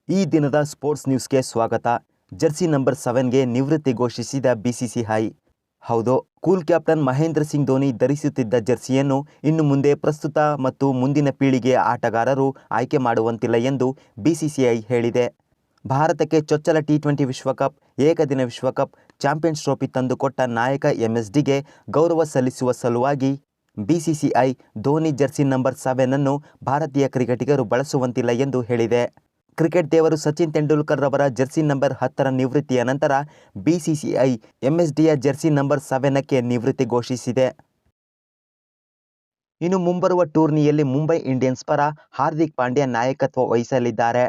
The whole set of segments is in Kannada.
ಈ ದಿನದ ಸ್ಪೋರ್ಟ್ಸ್ ನ್ಯೂಸ್ಗೆ ಸ್ವಾಗತ. ಜರ್ಸಿ ನಂಬರ್ 7ಗೆ ನಿವೃತ್ತಿ ಘೋಷಿಸಿದ ಬಿಸಿಸಿಐ. ಹೌದು, ಕೂಲ್ ಕ್ಯಾಪ್ಟನ್ ಮಹೇಂದ್ರ ಸಿಂಗ್ ಧೋನಿ ಧರಿಸುತ್ತಿದ್ದ ಜರ್ಸಿಯನ್ನು ಇನ್ನು ಮುಂದೆ ಪ್ರಸ್ತುತ ಮತ್ತು ಮುಂದಿನ ಪೀಳಿಗೆಯ ಆಟಗಾರರು ಆಯ್ಕೆ ಮಾಡುವಂತಿಲ್ಲ ಎಂದು ಬಿಸಿಸಿಐ ಹೇಳಿದೆ. ಭಾರತಕ್ಕೆ ಚೊಚ್ಚಲ ಟಿ20 ವಿಶ್ವಕಪ್, ಏಕದಿನ ವಿಶ್ವಕಪ್, ಚಾಂಪಿಯನ್ಸ್ ಟ್ರೋಫಿ ತಂದುಕೊಟ್ಟ ನಾಯಕ ಎಂಎಸ್ಡಿಗೆ ಗೌರವ ಸಲ್ಲಿಸುವ ಸಲುವಾಗಿ ಬಿಸಿಸಿಐ ಧೋನಿ ಜರ್ಸಿ ನಂಬರ್ 7 ಅನ್ನು ಭಾರತೀಯ ಕ್ರಿಕೆಟಿಗರು ಬಳಸುವಂತಿಲ್ಲ ಎಂದು ಹೇಳಿದೆ. ಕ್ರಿಕೆಟ್ ದೇವರು ಸಚಿನ್ ತೆಂಡೂಲ್ಕರ್ ರವರ ಜರ್ಸಿ ನಂಬರ್ 10ರ ನಿವೃತ್ತಿಯ ನಂತರ ಬಿಸಿಸಿಐ ಎಂಎಸ್ಡಿಯ ಜರ್ಸಿ ನಂಬರ್ 7ಕ್ಕೆ ನಿವೃತ್ತಿ ಘೋಷಿಸಿದೆ. ಇನ್ನು ಮುಂಬರುವ ಟೂರ್ನಿಯಲ್ಲಿ ಮುಂಬೈ ಇಂಡಿಯನ್ಸ್ ಪರ ಹಾರ್ದಿಕ್ ಪಾಂಡ್ಯ ನಾಯಕತ್ವ ವಹಿಸಲಿದ್ದಾರೆ.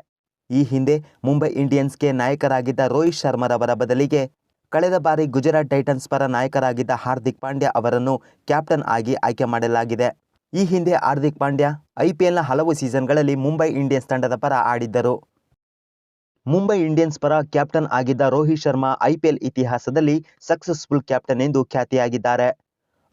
ಈ ಹಿಂದೆ ಮುಂಬೈ ಇಂಡಿಯನ್ಸ್ಗೆ ನಾಯಕರಾಗಿದ್ದ ರೋಹಿತ್ ಶರ್ಮರವರ ಬದಲಿಗೆ ಕಳೆದ ಬಾರಿ ಗುಜರಾತ್ ಟೈಟನ್ಸ್ ಪರ ನಾಯಕರಾಗಿದ್ದ ಹಾರ್ದಿಕ್ ಪಾಂಡ್ಯ ಅವರನ್ನು ಕ್ಯಾಪ್ಟನ್ ಆಗಿ ಆಯ್ಕೆ ಮಾಡಲಾಗಿದೆ. ಈ ಹಿಂದೆ ಹಾರ್ದಿಕ್ ಪಾಂಡ್ಯ ಐಪಿಎಲ್ನ ಹಲವು ಸೀಸನ್ಗಳಲ್ಲಿ ಮುಂಬೈ ಇಂಡಿಯನ್ಸ್ ತಂಡದ ಪರ ಆಡಿದ್ದರು. ಮುಂಬೈ ಇಂಡಿಯನ್ಸ್ ಪರ ಕ್ಯಾಪ್ಟನ್ ಆಗಿದ್ದ ರೋಹಿತ್ ಶರ್ಮಾ ಐಪಿಎಲ್ ಇತಿಹಾಸದಲ್ಲಿ ಸಕ್ಸಸ್ಫುಲ್ ಕ್ಯಾಪ್ಟನ್ ಎಂದು ಖ್ಯಾತಿಯಾಗಿದ್ದಾರೆ.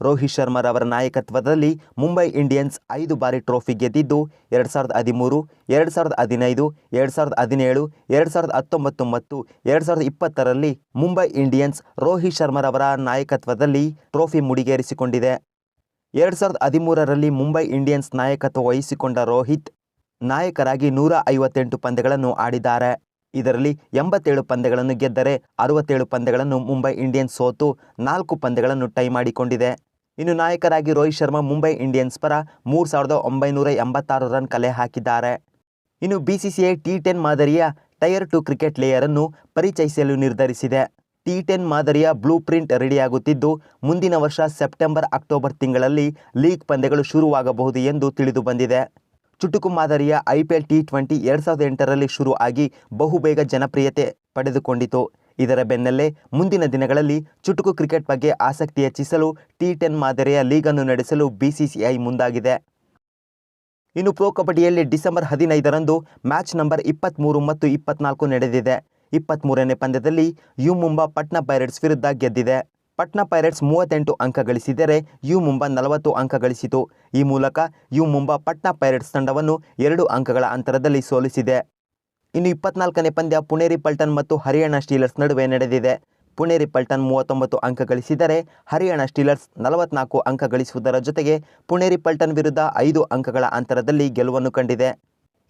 ರೋಹಿತ್ ಶರ್ಮರವರ ನಾಯಕತ್ವದಲ್ಲಿ ಮುಂಬೈ ಇಂಡಿಯನ್ಸ್ 5 ಬಾರಿ ಟ್ರೋಫಿ ಗೆದ್ದಿದ್ದು 2013, 2015, 2017, 2019 ಮತ್ತು 2020ರಲ್ಲಿ ಮುಂಬೈ ಇಂಡಿಯನ್ಸ್ ರೋಹಿತ್ ಶರ್ಮರವರ ನಾಯಕತ್ವದಲ್ಲಿ ಟ್ರೋಫಿ ಮುಡಿಗೇರಿಸಿಕೊಂಡಿದೆ. 2013ರಲ್ಲಿ ಮುಂಬೈ ಇಂಡಿಯನ್ಸ್ ನಾಯಕತ್ವ ವಹಿಸಿಕೊಂಡ ರೋಹಿತ್ ನಾಯಕರಾಗಿ 158 ಪಂದ್ಯಗಳನ್ನು ಆಡಿದ್ದಾರೆ. ಇದರಲ್ಲಿ 87 ಪಂದ್ಯಗಳನ್ನು ಗೆದ್ದರೆ 67 ಪಂದ್ಯಗಳನ್ನು ಮುಂಬೈ ಇಂಡಿಯನ್ಸ್ ಸೋತು 4 ಪಂದ್ಯಗಳನ್ನು ಟೈ ಮಾಡಿಕೊಂಡಿದೆ. ಇನ್ನು ನಾಯಕರಾಗಿ ರೋಹಿತ್ ಶರ್ಮಾ ಮುಂಬೈ ಇಂಡಿಯನ್ಸ್ ಪರ 3986 ರನ್ ಕಲೆ ಹಾಕಿದ್ದಾರೆ. ಇನ್ನು ಬಿಸಿಸಿಐ ಟಿ10 ಮಾದರಿಯ ಟೈರ್ 2 ಕ್ರಿಕೆಟ್ ಲೇಯರ್ ಅನ್ನು ಪರಿಚಯಿಸಲು ನಿರ್ಧರಿಸಿದೆ. ಟಿ10 ಮಾದರಿಯ ಬ್ಲೂ ಪ್ರಿಂಟ್ ರೆಡಿಯಾಗುತ್ತಿದ್ದು ಮುಂದಿನ ವರ್ಷ ಸೆಪ್ಟೆಂಬರ್-ಅಕ್ಟೋಬರ್ ತಿಂಗಳಲ್ಲಿ ಲೀಗ್ ಪಂದ್ಯಗಳು ಶುರುವಾಗಬಹುದು ಎಂದು ತಿಳಿದು ಬಂದಿದೆ. ಚುಟುಕು ಮಾದರಿಯ ಐಪಿಎಲ್ ಟಿ20 2008ರಲ್ಲಿ ಶುರು ಆಗಿ ಬಹುಬೇಗ ಜನಪ್ರಿಯತೆ ಪಡೆದುಕೊಂಡಿತು. ಇದರ ಬೆನ್ನಲ್ಲೇ ಮುಂದಿನ ದಿನಗಳಲ್ಲಿ ಚುಟುಕು ಕ್ರಿಕೆಟ್ ಬಗ್ಗೆ ಆಸಕ್ತಿ ಹೆಚ್ಚಿಸಲು ಟಿ10 ಮಾದರಿಯ ಲೀಗನ್ನು ನಡೆಸಲು ಬಿಸಿಸಿಐ ಮುಂದಾಗಿದೆ. ಇನ್ನು ಪ್ರೊ ಕಬಡ್ಡಿಯಲ್ಲಿ ಡಿಸೆಂಬರ್ 15ರಂದು ಮ್ಯಾಚ್ ನಂಬರ್ 23 ಮತ್ತು 24 ನಡೆದಿದೆ. 23ನೇ ಪಂದ್ಯದಲ್ಲಿ ಯು ಮುಂಬಾ ಪಟ್ನಾ ಪೈರೇಟ್ಸ್ ವಿರುದ್ಧ ಗೆದ್ದಿದೆ. ಪಟ್ನಾ ಪೈರೇಟ್ಸ್ 38 ಅಂಕ ಗಳಿಸಿದರೆ ಯು ಮುಂಬಾ 40 ಅಂಕ ಗಳಿಸಿತು. ಈ ಮೂಲಕ ಯು ಮುಂಬಾ ಪಟ್ನಾ ಪೈರೇಟ್ಸ್ ತಂಡವನ್ನು 2 ಅಂಕಗಳ ಅಂತರದಲ್ಲಿ ಸೋಲಿಸಿದೆ. ಇನ್ನು 24ನೇ ಪಂದ್ಯ ಪುಣೇರಿ ಪಲ್ಟನ್ ಮತ್ತು ಹರಿಯಾಣ ಸ್ಟೀಲರ್ಸ್ ನಡುವೆ ನಡೆದಿದೆ. ಪುಣೇರಿ ಪಲ್ಟನ್ 39 ಅಂಕ ಗಳಿಸಿದರೆ ಹರಿಯಾಣ ಸ್ಟೀಲರ್ಸ್ 44 ಅಂಕ ಗಳಿಸುವುದರ ಜೊತೆಗೆ ಪುಣೇರಿ ಪಲ್ಟನ್ ವಿರುದ್ಧ 5 ಅಂಕಗಳ ಅಂತರದಲ್ಲಿ ಗೆಲುವನ್ನು ಕಂಡಿದೆ.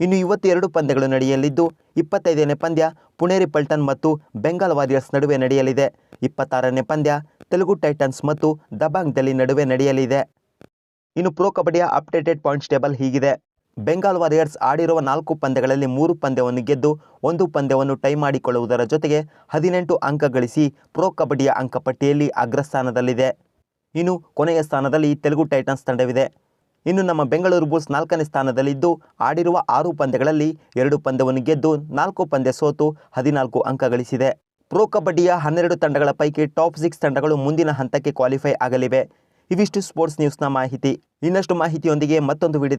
ಇನ್ನು ಇವತ್ತು 2 ಪಂದ್ಯಗಳು ನಡೆಯಲಿದ್ದು 25ನೇ ಪಂದ್ಯ ಪುಣೇರಿ ಪಲ್ಟನ್ ಮತ್ತು ಬೆಂಗಾಲ್ ವಾರಿಯರ್ಸ್ ನಡುವೆ ನಡೆಯಲಿದೆ. 26ನೇ ಪಂದ್ಯ ತೆಲುಗು ಟೈಟನ್ಸ್ ಮತ್ತು ದಬಾಂಗ್ ಡೆಲ್ಲಿ ನಡುವೆ ನಡೆಯಲಿದೆ. ಇನ್ನು ಪ್ರೊ ಕಬಡ್ಡಿಯ ಅಪ್ಡೇಟೆಡ್ ಪಾಯಿಂಟ್ಸ್ ಟೇಬಲ್ ಹೀಗಿದೆ. ಬೆಂಗಾಲ್ ವಾರಿಯರ್ಸ್ ಆಡಿರುವ 4 ಪಂದ್ಯಗಳಲ್ಲಿ 3 ಪಂದ್ಯವನ್ನು ಗೆದ್ದು 1 ಪಂದ್ಯವನ್ನು ಟೈ ಮಾಡಿಕೊಳ್ಳುವುದರ ಜೊತೆಗೆ 18 ಅಂಕ ಗಳಿಸಿ ಪ್ರೊ ಕಬಡ್ಡಿಯ ಅಂಕಪಟ್ಟಿಯಲ್ಲಿ ಅಗ್ರಸ್ಥಾನದಲ್ಲಿದೆ. ಇನ್ನು ಕೊನೆಯ ಸ್ಥಾನದಲ್ಲಿ ತೆಲುಗು ಟೈಟನ್ಸ್ ತಂಡವಿದೆ. ಇನ್ನು ನಮ್ಮ ಬೆಂಗಳೂರು ಬುಲ್ಸ್ 4ನೇ ಸ್ಥಾನದಲ್ಲಿದ್ದು ಆಡಿರುವ 6 ಪಂದ್ಯಗಳಲ್ಲಿ 2 ಪಂದ್ಯವನ್ನು ಗೆದ್ದು 4 ಪಂದ್ಯ ಸೋತು 14 ಅಂಕ ಗಳಿಸಿದೆ. ಪ್ರೊ ಕಬಡ್ಡಿಯ 12 ತಂಡಗಳ ಪೈಕಿ ಟಾಪ್ 6 ತಂಡಗಳು ಮುಂದಿನ ಹಂತಕ್ಕೆ ಕ್ವಾಲಿಫೈ ಆಗಲಿವೆ. ಇವಿಷ್ಟು ಸ್ಪೋರ್ಟ್ಸ್ ನ್ಯೂಸ್ನ ಮಾಹಿತಿ. ಇನ್ನಷ್ಟು ಮಾಹಿತಿಯೊಂದಿಗೆ ಮತ್ತೊಂದು ವಿಡಿಯೋ